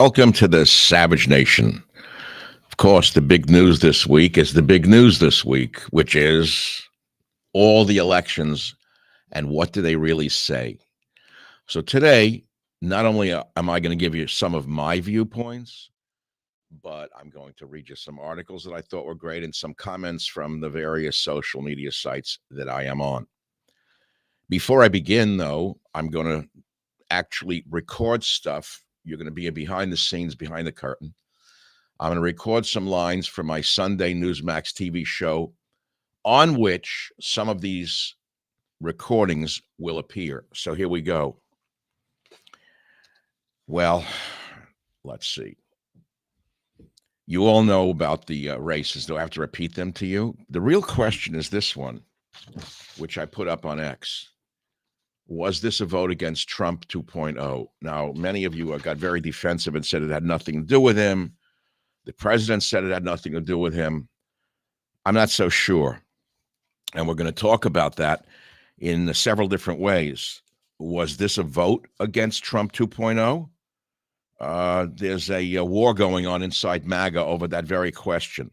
Welcome to the Savage Nation. Of course, the big news this week is the big news this week, which is all the elections and what do they really say. So today, not only am I going to give you some of my viewpoints, but I'm going to read you some articles that I thought were great and some comments from the various social media sites that I am on. Before I begin, though, I'm going to actually record stuff. You're going to be behind the scenes, behind the curtain. I'm going to record some lines for my Sunday Newsmax TV show on which some of these recordings will appear. So here we go. Well, let's see. You all know about the races. Do I have to repeat them to you? The real question is this one, which I put up on X. Was this a vote against Trump 2.0? Now, many of you got very defensive and said it had nothing to do with him. The president said it had nothing to do with him. I'm not so sure. And we're going to talk about that in several different ways. Was this a vote against Trump 2.0? There's a war going on inside MAGA over that very question.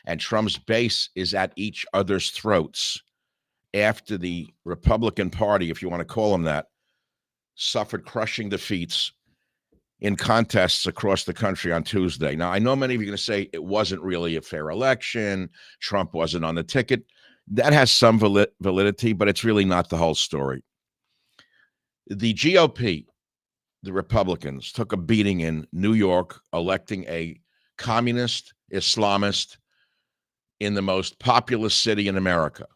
And Trump's base is at each other's throats after the Republican Party, if you want to call them that, suffered crushing defeats in contests across the country on Tuesday. Now, I know many of you are going to say it wasn't really a fair election. Trump wasn't on the ticket. That has some validity, but it's really not the whole story. The GOP, the Republicans, took a beating in New York, electing a communist Islamist in the most populous city in America.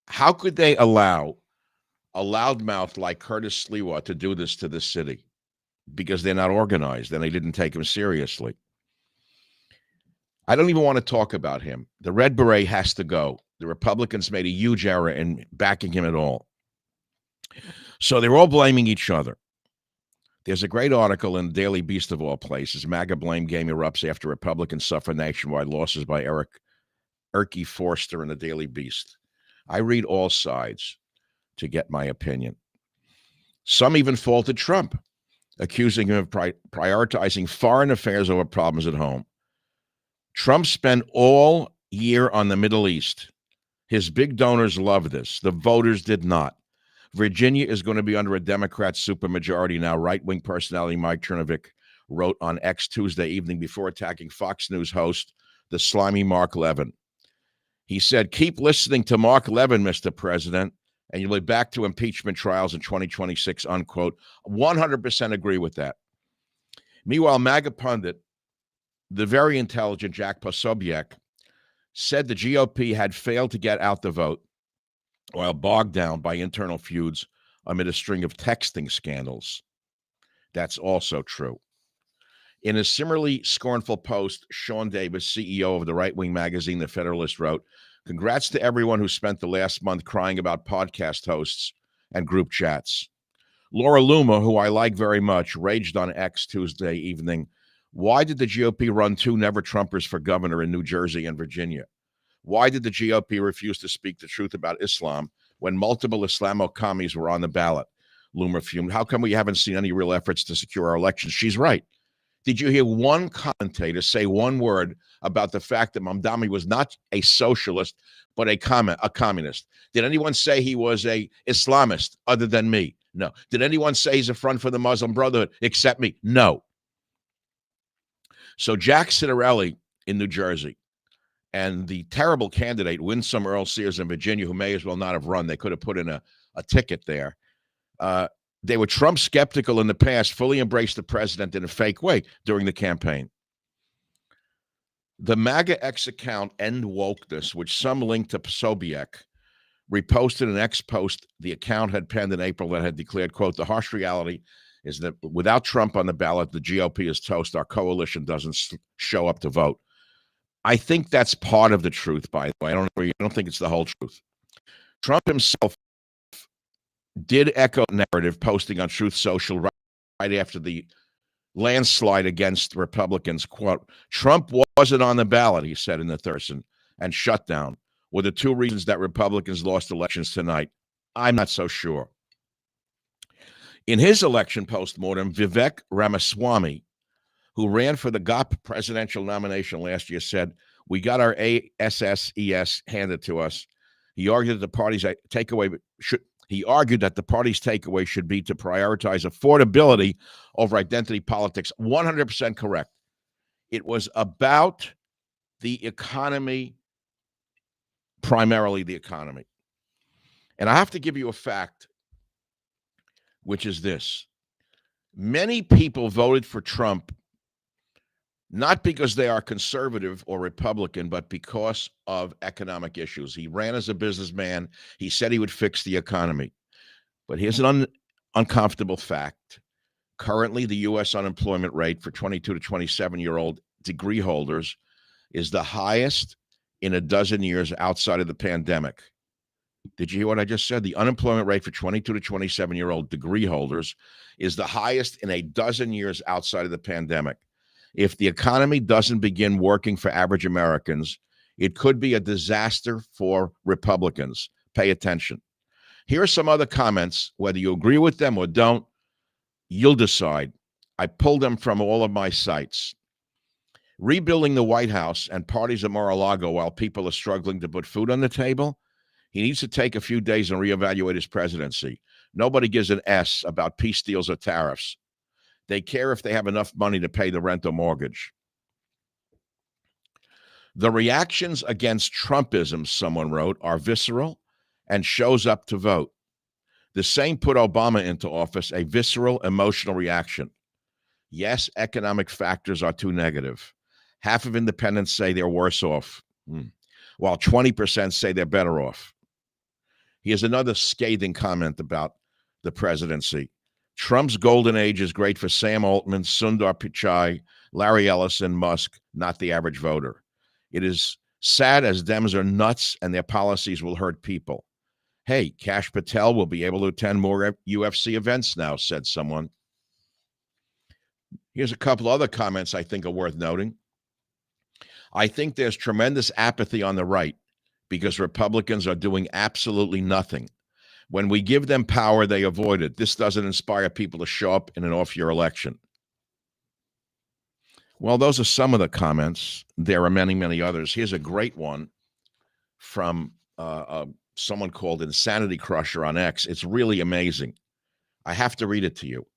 How could they allow a loudmouth like Curtis Sliwa to do this to this city? Because they're not organized and they didn't take him seriously. I don't even want to talk about him. The Red Beret has to go. The Republicans made a huge error in backing him at all. So they're all blaming each other. There's a great article in Daily Beast of all places. MAGA blame game erupts after Republicans suffer nationwide losses by Erky Forster in the Daily Beast. I read all sides to get my opinion. Some even faulted Trump, accusing him of prioritizing foreign affairs over problems at home. Trump spent all year on the Middle East. His big donors love this. The voters did not. Virginia is going to be under a Democrat supermajority now, right-wing personality Mike Chernovic wrote on X Tuesday evening before attacking Fox News host, the slimy Mark Levin. He said, keep listening to Mark Levin, Mr. President, and you'll be back to impeachment trials in 2026, unquote. 100% agree with that. Meanwhile, MAGA pundit, the very intelligent Jack Posobiec, said the GOP had failed to get out the vote while bogged down by internal feuds amid a string of texting scandals. That's also true. In a similarly scornful post, Sean Davis, CEO of the right-wing magazine The Federalist, wrote, congrats to everyone who spent the last month crying about podcast hosts and group chats. Laura Loomer, who I like very much, raged on X Tuesday evening. Why did the GOP run two never-Trumpers for governor in New Jersey and Virginia? Why did the GOP refuse to speak the truth about Islam when multiple Islamo-commies were on the ballot? Loomer fumed. How come we haven't seen any real efforts to secure our elections? She's right. Did you hear one commentator say one word about the fact that Mamdani was not a socialist, but a communist? Did anyone say he was a Islamist other than me? No. Did anyone say he's a front for the Muslim Brotherhood except me? No. So Jack Citarelli in New Jersey and the terrible candidate, Winsome Earl Sears in Virginia, who may as well not have run. They could have put in a ticket there. They were Trump skeptical in the past, fully embraced the president in a fake way during the campaign. The MAGA X account End Wokeness, which some linked to Posobiec, reposted an X post the account had penned in April that had declared, quote, the harsh reality is that without Trump on the ballot, the GOP is toast. Our coalition doesn't show up to vote. I think that's part of the truth, by the way. I don't think it's the whole truth. Trump himself did echo narrative posting on Truth Social right after the landslide against Republicans. Quote, Trump wasn't on the ballot, he said in the Thurston, and shutdown were the two reasons that Republicans lost elections tonight. I'm not so sure. In his election postmortem, Vivek Ramaswamy, who ran for the GOP presidential nomination last year, said, "We got our ASSES handed to us." He argued that the party's takeaway should be to prioritize affordability over identity politics. 100% correct. It was about the economy, primarily the economy. And I have to give you a fact, which is this. Many people voted for Trump not because they are conservative or Republican, but because of economic issues. He ran as a businessman. He said he would fix the economy. But here's an uncomfortable fact. Currently, the U.S. unemployment rate for 22 to 27-year-old degree holders is the highest in a dozen years outside of the pandemic. Did you hear what I just said? The unemployment rate for 22 to 27-year-old degree holders is the highest in a dozen years outside of the pandemic. If the economy doesn't begin working for average Americans, it could be a disaster for Republicans. Pay attention. Here are some other comments. Whether you agree with them or don't, you'll decide. I pulled them from all of my sites. Rebuilding the White House and parties at Mar-a-Lago while people are struggling to put food on the table. He needs to take a few days and reevaluate his presidency. Nobody gives an S about peace deals or tariffs. They care if they have enough money to pay the rent or mortgage. The reactions against Trumpism, someone wrote, are visceral and shows up to vote. The same put Obama into office, a visceral, emotional reaction. Yes, economic factors are too negative. Half of independents say they're worse off, while 20% say they're better off. Here's another scathing comment about the presidency. Trump's golden age is great for Sam Altman, Sundar Pichai, Larry Ellison, Musk, not the average voter. It is sad as Dems are nuts and their policies will hurt people. Hey, Kash Patel will be able to attend more UFC events now, said someone. Here's a couple other comments I think are worth noting. I think there's tremendous apathy on the right because Republicans are doing absolutely nothing. When we give them power, they avoid it. This doesn't inspire people to show up in an off-year election. Well, those are some of the comments. There are many, many others. Here's a great one from someone called Insanity Crusher on X. It's really amazing. I have to read it to you.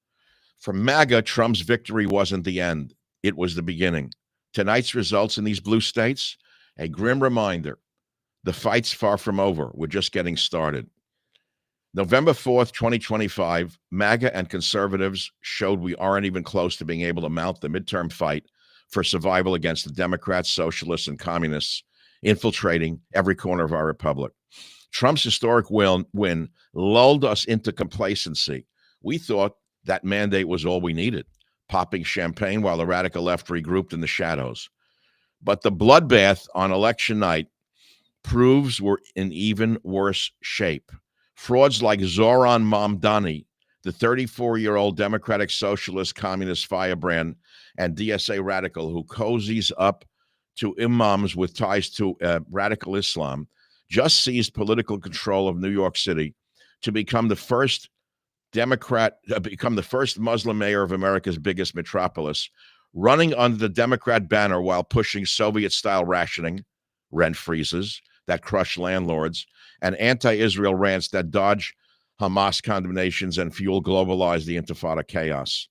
For MAGA, Trump's victory wasn't the end. It was the beginning. Tonight's results in these blue states, a grim reminder. The fight's far from over. We're just getting started. November 4th, 2025, MAGA and conservatives showed we aren't even close to being able to mount the midterm fight for survival against the Democrats, socialists, and communists infiltrating every corner of our republic. Trump's historic win lulled us into complacency. We thought that mandate was all we needed, popping champagne while the radical left regrouped in the shadows. But the bloodbath on election night proves we're in even worse shape. Frauds like Zoran Mamdani, the 34-year-old Democratic Socialist Communist firebrand and DSA radical who cozies up to imams with ties to radical Islam, just seized political control of New York City to become the first Muslim mayor of America's biggest metropolis, running under the Democrat banner while pushing Soviet-style rationing, rent freezes that crush landlords, and anti-Israel rants that dodge Hamas condemnations and fuel globalize the Intifada chaos.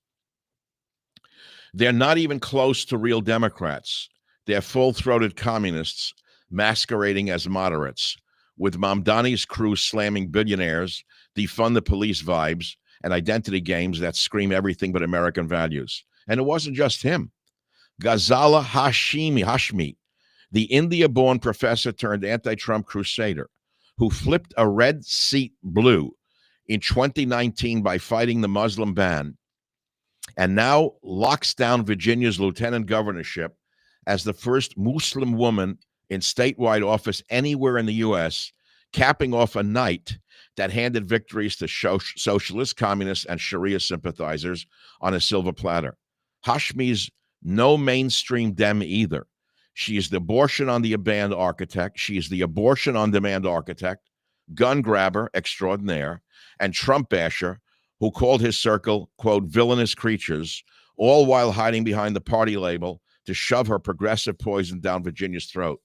They're not even close to real Democrats. They're full-throated communists masquerading as moderates, with Mamdani's crew slamming billionaires, defund the police vibes, and identity games that scream everything but American values. And it wasn't just him. Ghazala Hashmi, the India-born professor turned anti-Trump crusader, who flipped a red seat blue in 2019 by fighting the Muslim ban, and now locks down Virginia's lieutenant governorship as the first Muslim woman in statewide office anywhere in the U.S., capping off a night that handed victories to socialist, communists, and Sharia sympathizers on a silver platter. Hashmi's no mainstream Dem either. She is the abortion on the demand architect. She is the abortion on demand architect, gun grabber extraordinaire, and Trump basher who called his circle, quote, villainous creatures, all while hiding behind the party label to shove her progressive poison down Virginia's throat.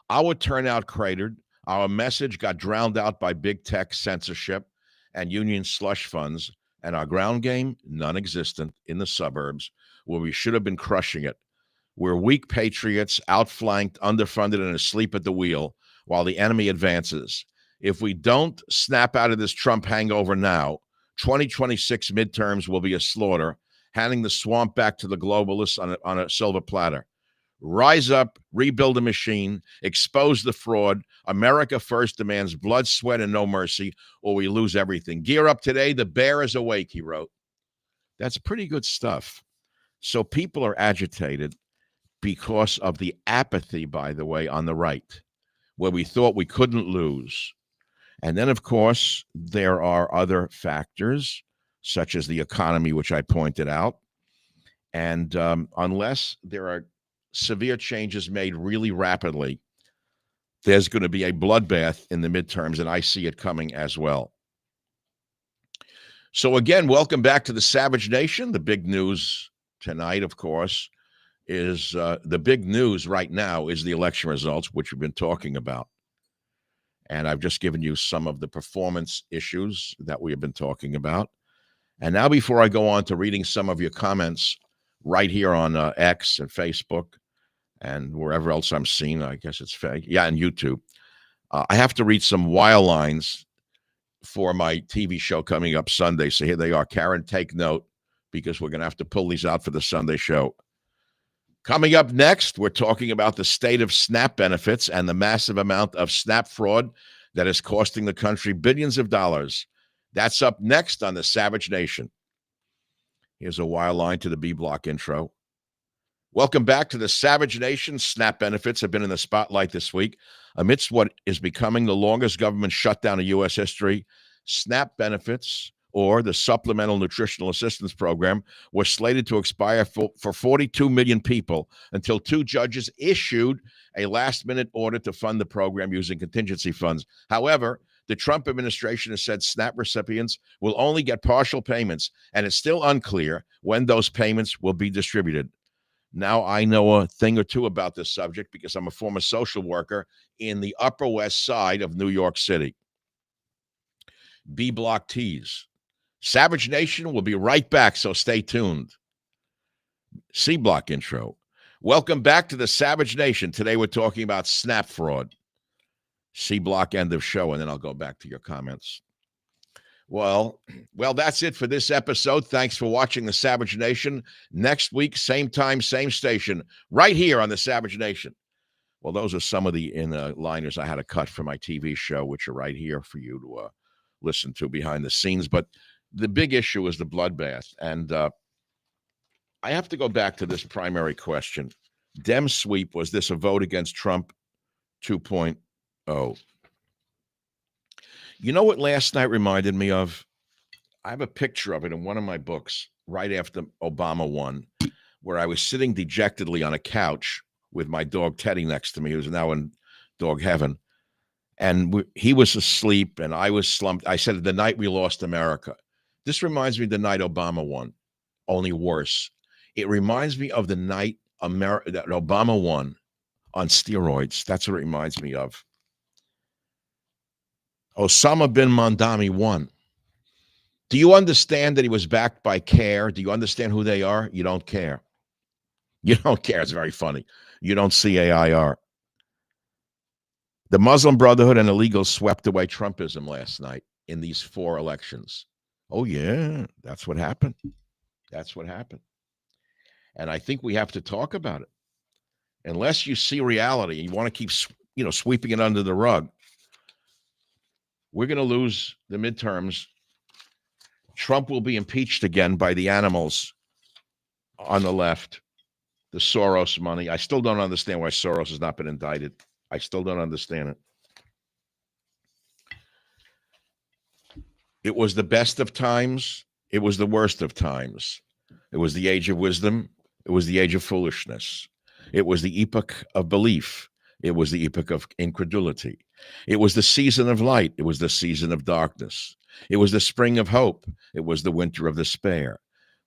Our turnout cratered. Our message got drowned out by big tech censorship and union slush funds, and our ground game, non-existent in the suburbs, where we should have been crushing it. We're weak patriots, outflanked, underfunded, and asleep at the wheel while the enemy advances. If we don't snap out of this Trump hangover now, 2026 midterms will be a slaughter, handing the swamp back to the globalists on a silver platter. Rise up, rebuild the machine, expose the fraud. America first demands blood, sweat, and no mercy, or we lose everything. Gear up today. The bear is awake, he wrote. That's pretty good stuff. So people are agitated because of the apathy, by the way, on the right, where we thought we couldn't lose. And then, of course, there are other factors, such as the economy, which I pointed out. And unless there are severe changes made really rapidly, there's going to be a bloodbath in the midterms, and I see it coming as well. So again, welcome back to the Savage Nation. The big news tonight, of course, is the big news right now is the election results, which we've been talking about. And I've just given you some of the performance issues that we have been talking about. And now, before I go on to reading some of your comments right here on X and Facebook and wherever else I'm seen, I guess it's fake. Yeah, and YouTube. I have to read some wild lines for my TV show coming up Sunday. So here they are. Karen, take note, because we're going to have to pull these out for the Sunday show. Coming up next, we're talking about the state of SNAP benefits and the massive amount of SNAP fraud that is costing the country billions of dollars. That's up next on the Savage Nation. Here's a wild line to the B Block intro. Welcome back to the Savage Nation. SNAP benefits have been in the spotlight this week. Amidst what is becoming the longest government shutdown in U.S. history, SNAP benefits, or the Supplemental Nutritional Assistance Program, was slated to expire for 42 million people until two judges issued a last-minute order to fund the program using contingency funds. However, the Trump administration has said SNAP recipients will only get partial payments, and it's still unclear when those payments will be distributed. Now, I know a thing or two about this subject because I'm a former social worker in the Upper West Side of New York City. B Block Tees. Savage Nation will be right back, so stay tuned. C Block intro. Welcome back to the Savage Nation. Today we're talking about SNAP fraud. C Block end of show, and then I'll go back to your comments. Well, that's it for this episode. Thanks for watching the Savage Nation. Next week, same time, same station, right here on the Savage Nation. Well, those are some of the liners I had to cut for my TV show, which are right here for you to listen to behind the scenes. But the big issue is the bloodbath. And I have to go back to this primary question. Dem sweep, was this a vote against Trump 2.0? You know what last night reminded me of? I have a picture of it in one of my books right after Obama won, where I was sitting dejectedly on a couch with my dog Teddy next to me, who's now in dog heaven. And he was asleep and I was slumped. I said, the night we lost America. This reminds me of the night Obama won, only worse. It reminds me of the night that Obama won on steroids. That's what it reminds me of. Osama bin Mandami won. Do you understand that he was backed by CARE? Do you understand who they are? You don't care. You don't care. It's very funny. You don't see CAIR. The Muslim Brotherhood and illegals swept away Trumpism last night in these 4 elections. Oh, yeah, that's what happened. That's what happened. And I think we have to talk about it. Unless you see reality and you want to keep, sweeping it under the rug, we're going to lose the midterms. Trump will be impeached again by the animals on the left, the Soros money. I still don't understand why Soros has not been indicted. I still don't understand it. It was the best of times. It was the worst of times. It was the age of wisdom. It was the age of foolishness. It was the epoch of belief. It was the epoch of incredulity. It was the season of light. It was the season of darkness. It was the spring of hope. It was the winter of despair.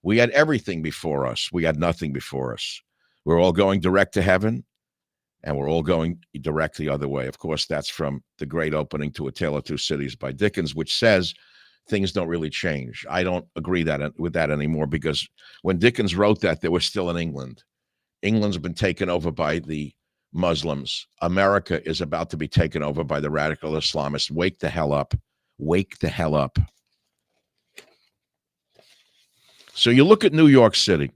We had everything before us. We had nothing before us. We're all going direct to heaven, and we're all going direct the other way. Of course, that's from The Great Opening to A Tale of Two Cities by Dickens, which says things don't really change. I don't agree with that anymore, because when Dickens wrote that, they were still in England. England's been taken over by the Muslims. America is about to be taken over by the radical Islamists. Wake the hell up. Wake the hell up. So you look at New York City.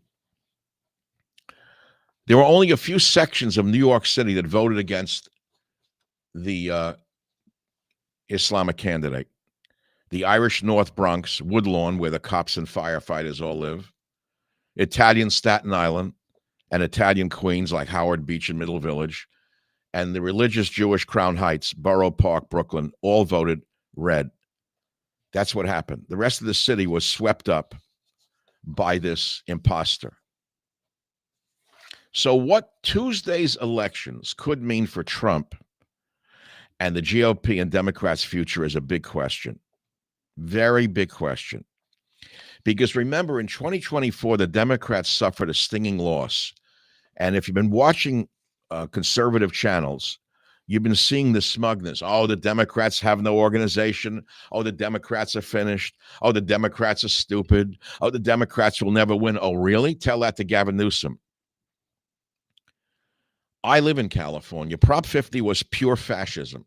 There were only a few sections of New York City that voted against the Islamic candidate. The Irish North Bronx, Woodlawn, where the cops and firefighters all live. Italian Staten Island, and Italian Queens like Howard Beach and Middle Village. And the religious Jewish Crown Heights, Borough Park, Brooklyn, all voted red. That's what happened. The rest of the city was swept up by this imposter. So what Tuesday's elections could mean for Trump and the GOP and Democrats' future is a big question. Very big question. Because remember, in 2024, the Democrats suffered a stinging loss. And if you've been watching conservative channels, you've been seeing the smugness. Oh, the Democrats have no organization. Oh, the Democrats are finished. Oh, the Democrats are stupid. Oh, the Democrats will never win. Oh, really? Tell that to Gavin Newsom. I live in California. Prop 50 was pure fascism.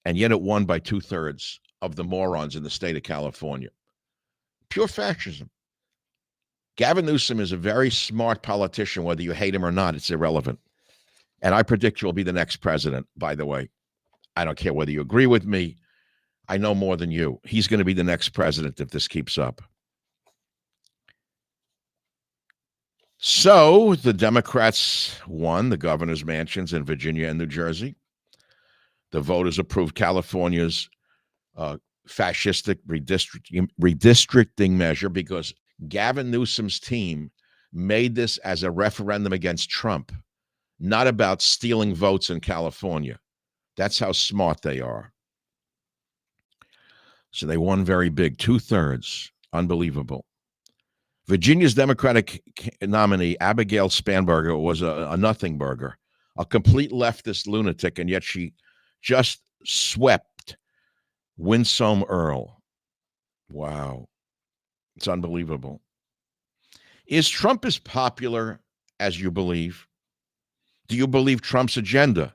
And yet it won by 2/3 of the morons in the state of California. Pure fascism. Gavin Newsom is a very smart politician, whether you hate him or not. It's irrelevant. And I predict you'll be the next president, by the way. I don't care whether you agree with me. I know more than you. He's going to be the next president if this keeps up. So the Democrats won the governor's mansions in Virginia and New Jersey. The voters approved California's fascistic redistricting measure because Gavin Newsom's team made this as a referendum against Trump, not about stealing votes in California. That's how smart they are. So they won very big, 2/3. Unbelievable. Virginia's Democratic nominee, Abigail Spanberger, was a nothing burger, a complete leftist lunatic, and yet she just swept Winsome Earl. Wow. It's unbelievable. Is Trump as popular as you believe? Do you believe Trump's agenda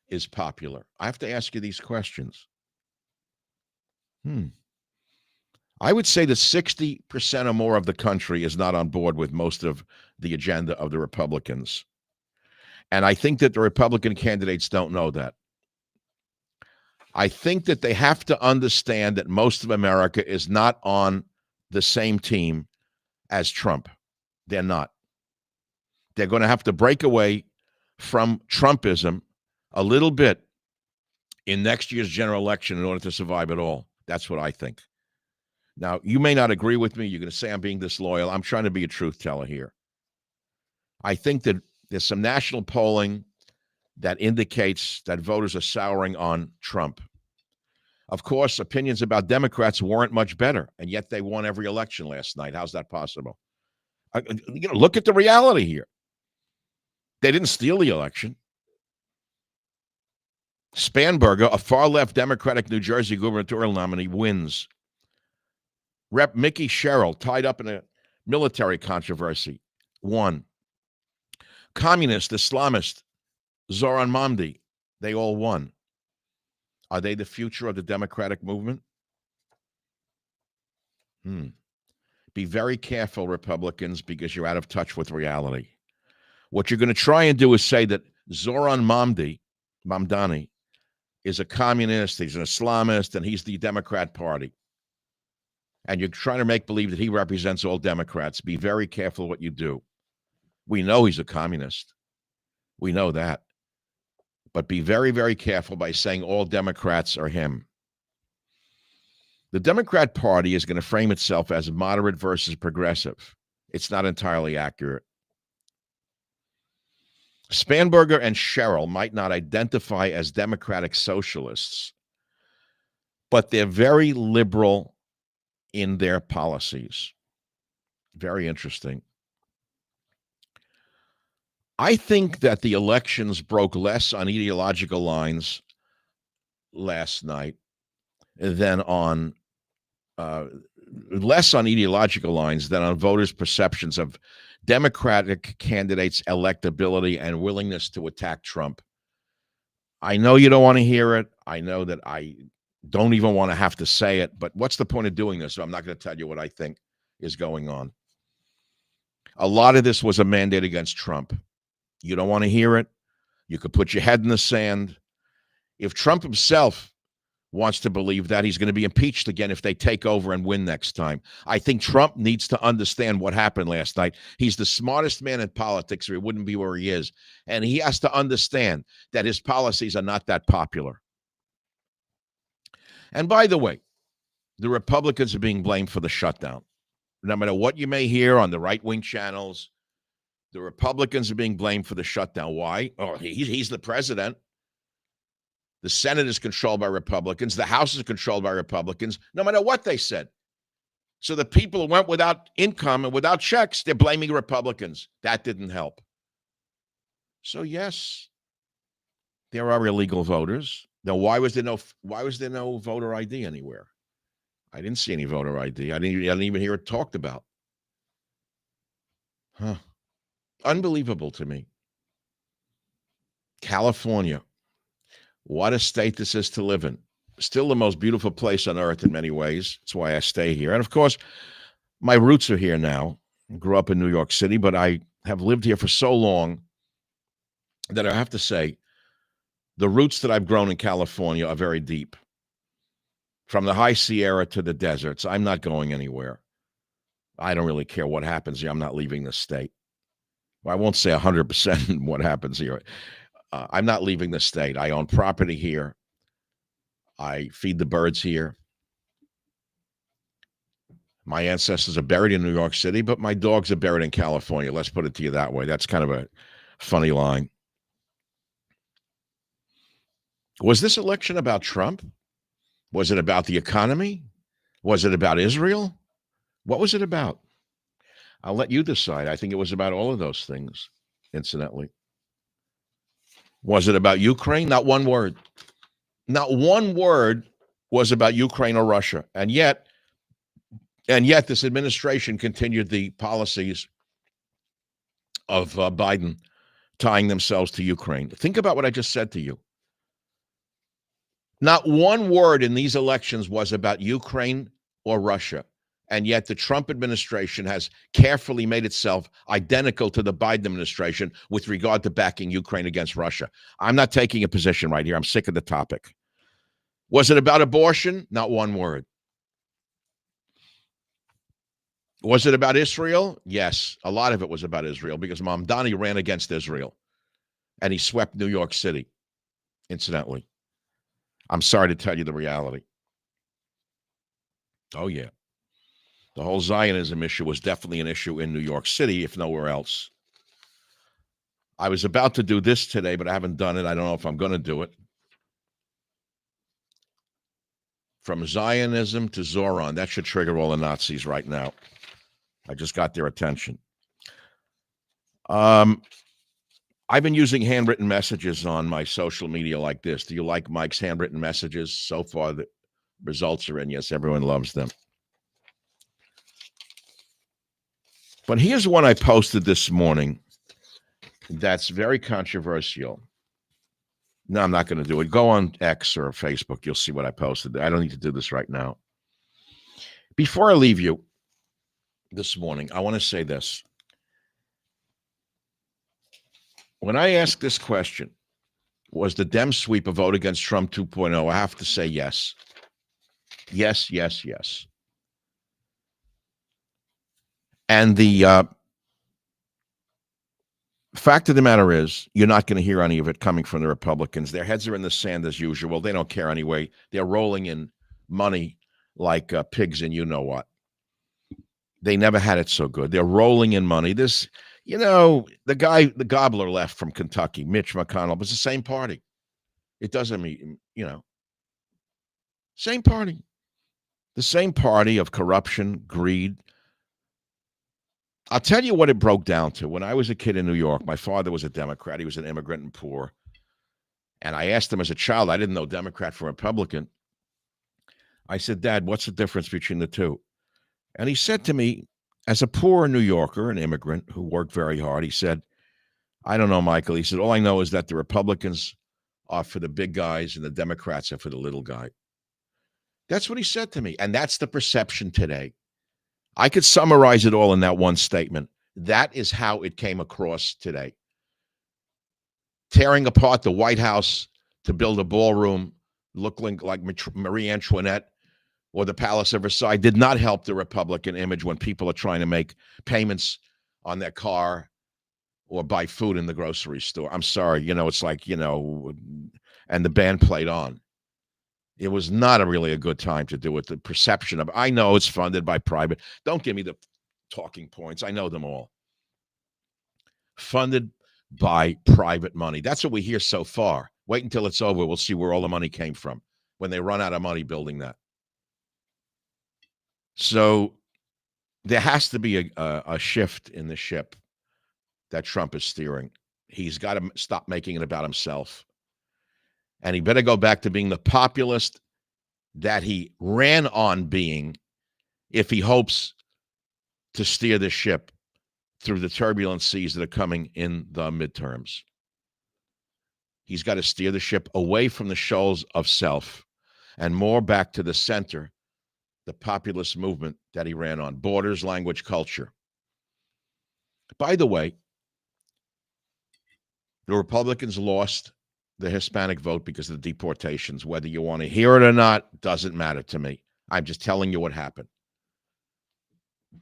is popular? I have to ask you these questions. I would say that 60% or more of the country is not on board with most of the agenda of the Republicans. And I think that the Republican candidates don't know that. I think that they have to understand that most of America is not on the same team as Trump. They're not. They're going to have to break away from Trumpism a little bit in next year's general election in order to survive at all. That's what I think. Now, you may not agree with me. You're going to say I'm being disloyal. I'm trying to be a truth teller here. I think that there's some national polling that indicates that voters are souring on Trump. Of course, opinions about Democrats weren't much better, and yet they won every election last night. How's that possible? Look at the reality here. They didn't steal the election. Spanberger, a far-left Democratic New Jersey gubernatorial nominee, wins. Rep. Mickey Sherrill, tied up in a military controversy, won. Communist, Islamist, Zoran Mamdi, they all won. Are they the future of the Democratic movement? Be very careful, Republicans, because you're out of touch with reality. What you're going to try and do is say that Zoran Mamdani, is a communist, he's an Islamist, and he's the Democrat Party. And you're trying to make believe that he represents all Democrats. Be very careful what you do. We know he's a communist. We know that. But be very, very careful by saying all Democrats are him. The Democrat Party is going to frame itself as moderate versus progressive. It's not entirely accurate. Spanberger and Sherrill might not identify as Democratic socialists, but they're very liberal in their policies. Very interesting. I think that the elections broke less on ideological lines last night than on uh, less on ideological lines than on voters' perceptions of Democratic candidates' electability and willingness to attack Trump. I know you don't want to hear it. I know that I don't even want to have to say it, but what's the point of doing this? So I'm not going to tell you what I think is going on. A lot of this was a mandate against Trump. You don't want to hear it. You could put your head in the sand. If Trump himself wants to believe that, he's going to be impeached again if they take over and win next time. I think Trump needs to understand what happened last night. He's the smartest man in politics, or he wouldn't be where he is. And he has to understand that his policies are not that popular. And by the way, the Republicans are being blamed for the shutdown. No matter what you may hear on the right-wing channels, the Republicans are being blamed for the shutdown. Why? Oh, he's the president. The Senate is controlled by Republicans. The House is controlled by Republicans, no matter what they said. So the people who went without income and without checks, they're blaming Republicans. That didn't help. So yes, there are illegal voters. Now, why was there no voter ID anywhere? I didn't see any voter ID. I didn't even hear it talked about. Huh. Unbelievable to me. California. What a state this is to live in. Still the most beautiful place on earth in many ways. That's why I stay here. And of course, my roots are here now. I grew up in New York City, but I have lived here for so long that I have to say the roots that I've grown in California are very deep. From the high Sierra to the deserts, I'm not going anywhere. I don't really care what happens here. I'm not leaving the state. Well, I won't say 100% what happens here. I'm not leaving the state. I own property here. I feed the birds here. My ancestors are buried in New York City, but my dogs are buried in California. Let's put it to you that way. That's kind of a funny line. Was this election about Trump? Was it about the economy? Was it about Israel? What was it about? I'll let you decide. I think it was about all of those things, incidentally. Was it about Ukraine? Not one word. Not one word was about Ukraine or Russia. And yet this administration continued the policies of Biden tying themselves to Ukraine. Think about what I just said to you. Not one word in these elections was about Ukraine or Russia. And yet the Trump administration has carefully made itself identical to the Biden administration with regard to backing Ukraine against Russia. I'm not taking a position right here. I'm sick of the topic. Was it about abortion? Not one word. Was it about Israel? Yes, a lot of it was about Israel because Mamdani ran against Israel and he swept New York City, incidentally. I'm sorry to tell you the reality. Oh, yeah. The whole Zionism issue was definitely an issue in New York City, if nowhere else. I was about to do this today, but I haven't done it. I don't know if I'm going to do it. From Zionism to Zoran. That should trigger all the Nazis right now. I just got their attention. I've been using handwritten messages on my social media like this. Do you like Mike's handwritten messages? So far, the results are in. Yes, everyone loves them. But here's one I posted this morning that's very controversial. No, I'm not going to do it. Go on X or Facebook. You'll see what I posted. I don't need to do this right now. Before I leave you this morning, I want to say this. When I ask this question, was the Dem sweep a vote against Trump 2.0? I have to say yes. Yes, yes, yes. And the fact of the matter is, you're not going to hear any of it coming from the Republicans. Their heads are in the sand as usual. They don't care anyway. They're rolling in money like pigs in you know what. They never had it so good. They're rolling in money. This, the gobbler left from Kentucky, Mitch McConnell, was the same party. It doesn't mean, same party. The same party of corruption, greed, I'll tell you what it broke down to. When I was a kid in New York, my father was a Democrat. He was an immigrant and poor. And I asked him as a child, I didn't know Democrat from Republican. I said, Dad, what's the difference between the two? And he said to me, as a poor New Yorker, an immigrant who worked very hard, he said, I don't know, Michael. He said, all I know is that the Republicans are for the big guys and the Democrats are for the little guy. That's what he said to me. And that's the perception today. I could summarize it all in that one statement. That is how it came across today. Tearing apart the White House to build a ballroom looking like Marie Antoinette or the Palace of Versailles did not help the Republican image when people are trying to make payments on their car or buy food in the grocery store. I'm sorry, it's like, and the band played on. It was not really a good time to do it. The perception of, I know it's funded by private. Don't give me the talking points. I know them all. Funded by private money. That's what we hear so far. Wait until it's over. We'll see where all the money came from when they run out of money building that. So there has to be a shift in the ship that Trump is steering. He's got to stop making it about himself. And he better go back to being the populist that he ran on being if he hopes to steer the ship through the turbulent seas that are coming in the midterms. He's got to steer the ship away from the shoals of self and more back to the center, the populist movement that he ran on, borders, language, culture. By the way, the Republicans lost the Hispanic vote because of the deportations. Whether you want to hear it or not, doesn't matter to me. I'm just telling you what happened.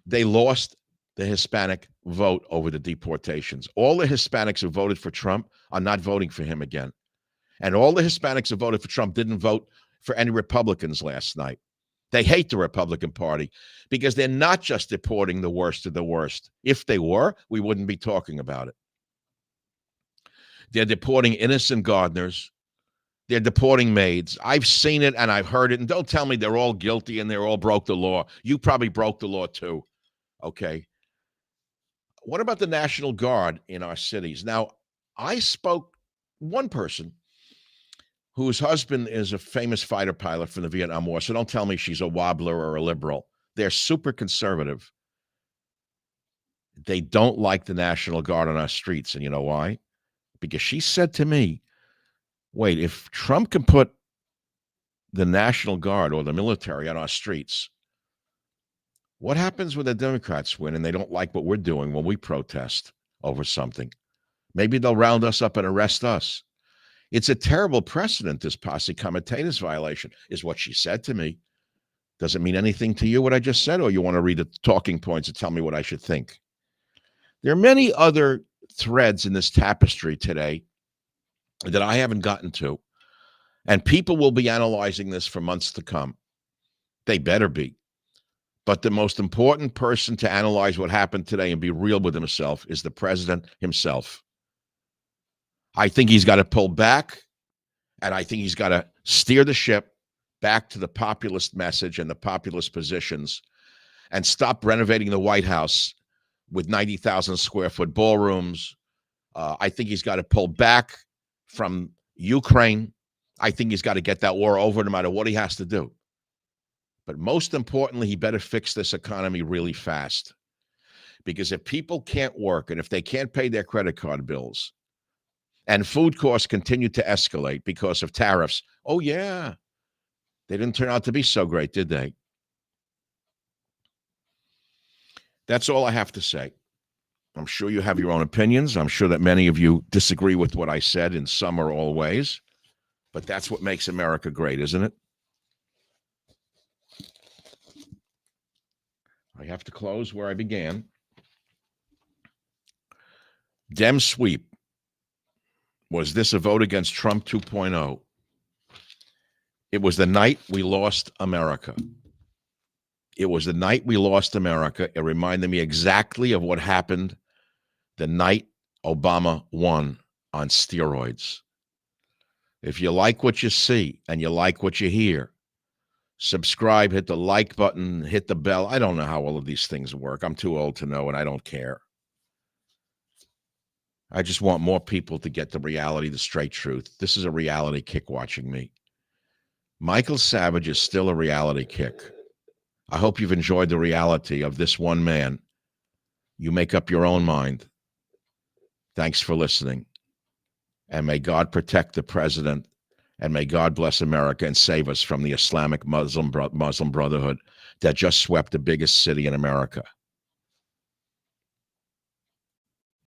They lost the Hispanic vote over the deportations. All the Hispanics who voted for Trump are not voting for him again. And all the Hispanics who voted for Trump didn't vote for any Republicans last night. They hate the Republican Party because they're not just deporting the worst of the worst. If they were, we wouldn't be talking about it. They're deporting innocent gardeners. They're deporting maids. I've seen it and I've heard it. And don't tell me they're all guilty and they're all broke the law. You probably broke the law too. Okay. What about the National Guard in our cities? Now, I spoke one person whose husband is a famous fighter pilot from the Vietnam War. So don't tell me she's a wobbler or a liberal. They're super conservative. They don't like the National Guard on our streets. And you know why? Because she said to me, wait, if Trump can put the National Guard or the military on our streets, what happens when the Democrats win and they don't like what we're doing when we protest over something? Maybe they'll round us up and arrest us. It's a terrible precedent, this posse comitatus violation, is what she said to me. Does it mean anything to you, what I just said, or you want to read the talking points and tell me what I should think? There are many other threads in this tapestry today that I haven't gotten to, and people will be analyzing this for months to come. They better be. But the most important person to analyze what happened today and be real with himself is the president himself. I think he's got to pull back, and I think he's got to steer the ship back to the populist message and the populist positions and stop renovating the White House with 90,000 square foot ballrooms. I think he's got to pull back from Ukraine. I think he's got to get that war over no matter what he has to do. But most importantly, he better fix this economy really fast. Because if people can't work and if they can't pay their credit card bills and food costs continue to escalate because of tariffs, oh yeah, they didn't turn out to be so great, did they? That's all I have to say. I'm sure you have your own opinions. I'm sure that many of you disagree with what I said in some or all ways. But that's what makes America great, isn't it? I have to close where I began. Dem sweep. Was this a vote against Trump 2.0? It was the night we lost America. It was the night we lost America. It reminded me exactly of what happened the night Obama won on steroids. If you like what you see and you like what you hear, Subscribe, hit the like button, hit the bell. I don't know how all of these things work. I'm too old to know, and I don't care. I just want more people to get the reality, the straight truth. This is a reality kick watching me. Michael Savage is still a reality kick. I hope you've enjoyed the reality of this one man. You make up your own mind. Thanks for listening. And may God protect the president, and may God bless America and save us from the Islamic Muslim Brotherhood that just swept the biggest city in America.